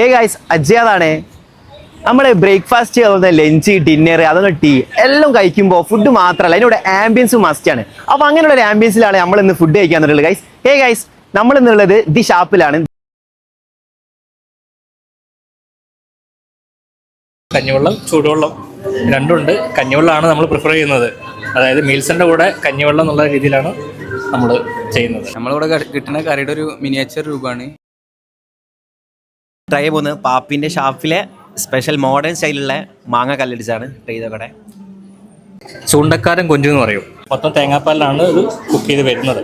Hey guys, അജയാണ്. നമ്മൾ breakfast, അതുപോലെ lunch, dinner, അതുപോലെ ടീ എല്ലാം കഴിക്കുമ്പോൾ ഫുഡ് മാത്രമല്ല, അതിനോട് ആംബിയൻസ് മസ്റ്റാണ്. അപ്പോൾ അങ്ങനെയുള്ള ഒരു ആംബിയൻസിലാണ് നമ്മൾ ഇന്ന് ഫുഡ് കഴിക്കാന്നുള്ളത് ഗൈസ്. ഹേ ഗൈസ്, നമ്മൾ ഇന്നുള്ളത് ദി ഷാപ്പിലാണ്. കഞ്ഞിവെള്ളം, ചൂടുവെള്ളം രണ്ടുമുണ്ട്. കഞ്ഞിവെള്ളമാണ് നമ്മൾ പ്രിഫർ ചെയ്യുന്നത്. അതായത് മീൽസിൻ്റെ കൂടെ കഞ്ഞിവെള്ളം എന്നുള്ള രീതിയിലാണ് നമ്മൾ ചെയ്യുന്നത്. നമ്മളിവിടെ കിട്ടുന്ന കറിയുടെ ഒരു മിനിയേച്ചർ രൂപമാണ്. ട്രൈ പോകുന്നത് പാപ്പിൻ്റെ ഷാപ്പിലെ സ്പെഷ്യൽ മോഡേൺ സ്റ്റൈലുള്ള മാങ്ങ കല്ലടിച്ചാണ് ട്രൈ ചെയ്തോടെ. ചൂണ്ടക്കാരൻ കൊഞ്ചു എന്ന് പറയും. മൊത്തം തേങ്ങാപ്പാലിലാണ് ഇത് കുക്ക് ചെയ്ത് വരുന്നത്.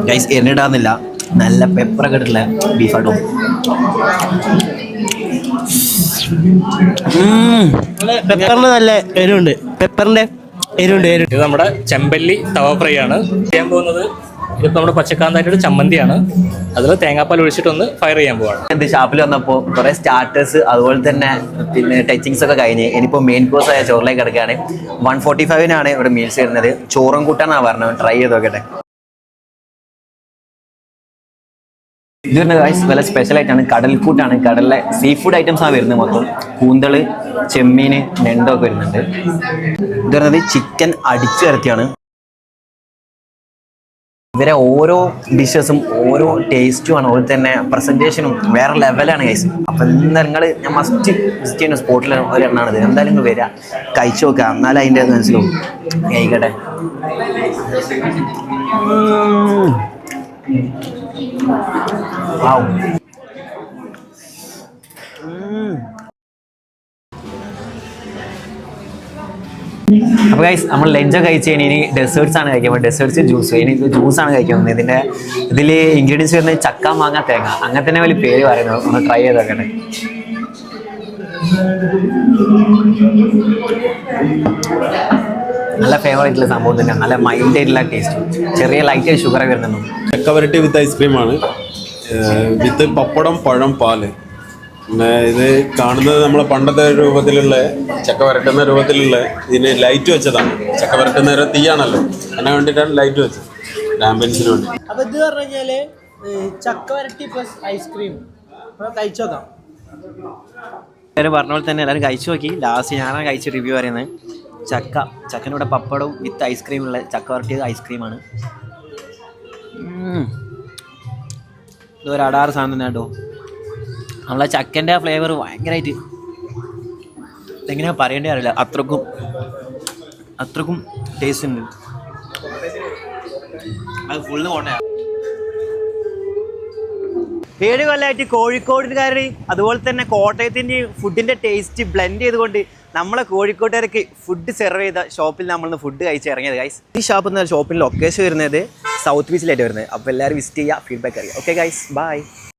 ഗൈസ്, എണ്ണിടാന്നില്ല, നല്ല പെപ്പറൊക്കെ ഇട്ടില്ല ബീഫാട്ടോ. പെപ്പറിന് നല്ല എരിവുണ്ട്. പെപ്പറിന്റെ എരിവുണ്ട്. ഇത് നമ്മുടെ ചെമ്പല്ലി തവ ഫ്രൈ ആണ്. ചെയ്യാൻ പോകുന്നത് ഇതിപ്പോൾ നമ്മുടെ പച്ചക്കാന്തായിട്ട് ചമ്മന്തിയാണ്. അതിൽ തേങ്ങാപ്പാൽ ഒഴിച്ചിട്ടൊന്ന് ഫയർ ചെയ്യാൻ പോവാണ്. ഇത് ഷാപ്പിൽ വന്നപ്പോൾ കുറേ സ്റ്റാർട്ടേഴ്സ് അതുപോലെ തന്നെ പിന്നെ ടച്ചിങ്സ് ഒക്കെ കഴിഞ്ഞ് ഇനിയിപ്പോൾ മെയിൻ കോഴ്സ് ആയ ചോറിലേക്ക് കിടക്കുകയാണ്. 145 ഇവിടെ മീൽസ് വരുന്നത്. ചോറും കൂട്ടാനാണ് പറഞ്ഞത്. ട്രൈ ചെയ്ത് നോക്കട്ടെ. ഇത് വരുന്നത് ഗൈസ് വില സ്പെഷ്യലായിട്ടാണ്. കടൽക്കൂട്ടാണ്. കടലിലെ സീ ഫുഡ് ഐറ്റംസ് ആണ് വരുന്നത്. മൊത്തം കൂന്തള്, ചെമ്മീൻ, ഞണ്ടൊക്കെ വരുന്നുണ്ട്. ഇത് വരുന്നത് ചിക്കൻ അടിച്ചു ഇറക്കിയാണ്. ഇവരെ ഓരോ ഡിഷസും ഓരോ ടേസ്റ്റുമാണ്, അതുപോലെ തന്നെ പ്രസൻറ്റേഷനും വേറെ ലെവലാണ് ഗൈസ്. അപ്പം നിങ്ങൾ ഞാൻ മസ്റ്റ് വിസിറ്റ് ചെയ്യുന്ന സ്പോട്ടിൽ ഒരെണ്ണമാണ് ഇത്. എന്തായാലും നിങ്ങൾ വരിക, കഴിച്ചു നോക്കുക, എന്നാലും അതിൻ്റെ മനസ്സിലാവും. കഴിക്കട്ടെ. അപ്പോൾ ഗൈസ്, നമ്മൾ ലഞ്ചൊക്കെ കഴിച്ച് കഴിഞ്ഞാൽ ഇനി ഡെസേർട്സ് ആണ് കഴിക്കുന്നത്. ഡെസേർട്സ് ജ്യൂസ്, ഇനി ഇത് ജ്യൂസാണ് കഴിക്കുന്നത്. ഇതിൽ ഇൻഗ്രീഡിയൻസ് വരുന്നത് ചക്ക, മാങ്ങ, തേങ്ങ, അങ്ങനെ തന്നെ വലിയ പേര് പറയുന്നത്. ഒന്ന് ട്രൈ ചെയ്ത് നോക്കട്ടെ. നല്ല ഫേവറേറ്റ് ആയിട്ടുള്ള സംഭവം തന്നെ. നല്ല മൈൽഡ് ആയിട്ടുള്ള ടേസ്റ്റ്, ചെറിയ ലൈറ്റ് ഷുഗർ വരുന്നുണ്ട്. ചക്ക വരട്ടി വിത്ത് ഐസ്ക്രീമാണ്, വിത്ത് പപ്പടം, പഴം, പാല്. പിന്നെ ഇത് കാണുന്നത് നമ്മളെ പണ്ടത്തെ രൂപത്തിലുള്ള ചക്ക വരട്ടുന്ന രൂപത്തിലുള്ള ഇതിന് ലൈറ്റ് വെച്ചതാണ്. ചക്ക വരട്ടുന്ന തീയാണല്ലോ, അതിനെ വേണ്ടിയിട്ടാണ് ലൈറ്റ് വെച്ചത്, ആംബിയൻസിന് വേണ്ടി. അപ്പൊ ഇത് പറഞ്ഞു കഴിഞ്ഞാല് ചക്ക വരട്ടി പ്ലസ് ഐസ്ക്രീം കഴിച്ചു നോക്കാം. പറഞ്ഞ പോലെ തന്നെ എല്ലാവരും കഴിച്ചു നോക്കി. ലാസ്റ്റ് ഞാനാണ് കഴിച്ച് റിവ്യൂ പറയുന്നത്. ചക്കനൂടെ പപ്പടവും വിത്ത് ഐസ്ക്രീമുള്ള ചക്ക വരട്ടിയത് ഐസ്ക്രീമാണ്. ഇതൊരു അടാറ് സാധനം തന്നെ കേട്ടോ. നമ്മളെ ചക്കൻ്റെ ആ ഫ്ലേവർ ഭയങ്കരമായിട്ട് എങ്ങനെയാ പറയേണ്ടത് അറിയില്ല. അത്രക്കും ടേസ്റ്റ് ഉണ്ട്. അത് ഫുള്ള് കൊണ്ടയാ. 7 കൊല്ലമായിട്ട് കോഴിക്കോടുകാരുടെയും അതുപോലെ തന്നെ കോട്ടയത്തിൻ്റെയും ഫുഡിൻ്റെ ടേസ്റ്റ് ബ്ലെൻഡ് ചെയ്തുകൊണ്ട് നമ്മളെ കോഴിക്കോട്ടുകാർക്ക് ഫുഡ് സെർവ് ചെയ്ത ഷോപ്പിൽ നമ്മളിന്ന് ഫുഡ് കഴിച്ച് ഇറങ്ങിയത് ഗൈസ്. ഈ ഷോപ്പ് എന്ന ഷോപ്പിൻ്റെ ലൊക്കേഷൻ വരുന്നത് സൗത്ത് ബീച്ചിലായിട്ട് വരുന്നത്. അപ്പോൾ എല്ലാവരും വിസിറ്റ് ചെയ്യുക, ഫീഡ്ബാക്ക് അറിയാം. Okay guys, by.